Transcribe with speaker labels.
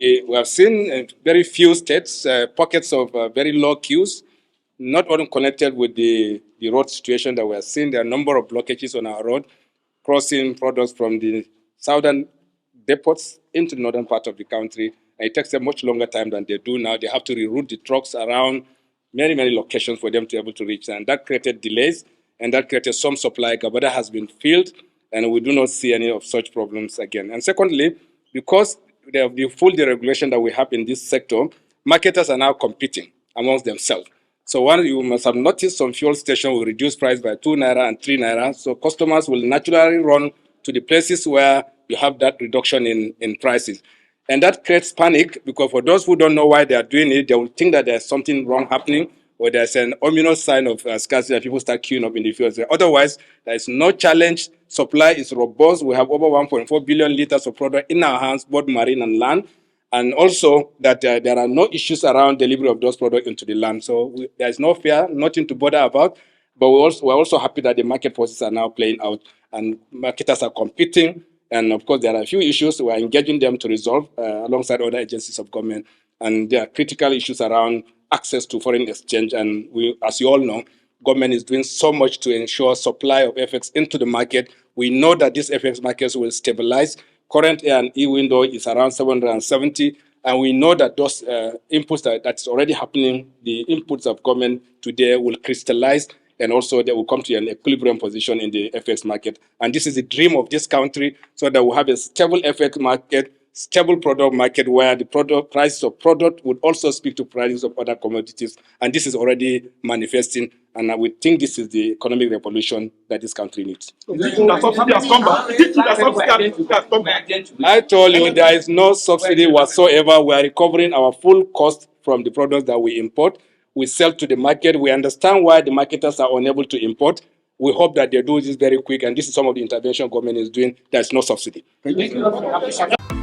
Speaker 1: We have seen in very few states pockets of very low queues, not only connected with the road situation that we are seeing. There are a number of blockages on our road, crossing products from the southern depots into the northern part of the country. And it takes them much longer time than they do now. They have to reroute the trucks around many locations for them to be able to reach. And that created delays, and that created some supply gap, but that has been filled, and we do not see any of such problems again. And secondly, because of the full deregulation that we have in this sector, marketers are now competing amongst themselves. So one, you must have noticed some fuel stations will reduce price by 2 naira and 3 naira. So customers will naturally run to the places where you have that reduction in prices. And that creates panic, because for those who don't know why they are doing it, they will think that there's something wrong happening, or there's an ominous sign of scarcity that people start queuing up in the fields. Otherwise, there is no challenge. Supply is robust. We have over 1.4 billion liters of product in our hands, both marine and land. And also that there are no issues around delivery of those products into the land. So there is no fear, nothing to bother about. But we're also happy that the market forces are now playing out and marketers are competing. And of course, there are a few issues we are engaging them to resolve alongside other agencies of government. And there are critical issues around access to foreign exchange. And we, as you all know, government is doing so much to ensure supply of FX into the market. We know that these FX markets will stabilize. Current A&E window is around 770. And we know that those inputs that's already happening, the inputs of government today will crystallize, and also they will come to an equilibrium position in the FX market. And this is the dream of this country, so that we have a stable FX market, stable product market, where the product prices of product would also speak to prices of other commodities. And this is already manifesting. And we think this is the economic revolution that this country needs. I told you there is no subsidy whatsoever. We are recovering our full cost from the products that we import. We sell to the market. We understand why the marketers are unable to import. We hope that they do this very quick. And this is some of the intervention government is doing. There's no subsidy. Thank you.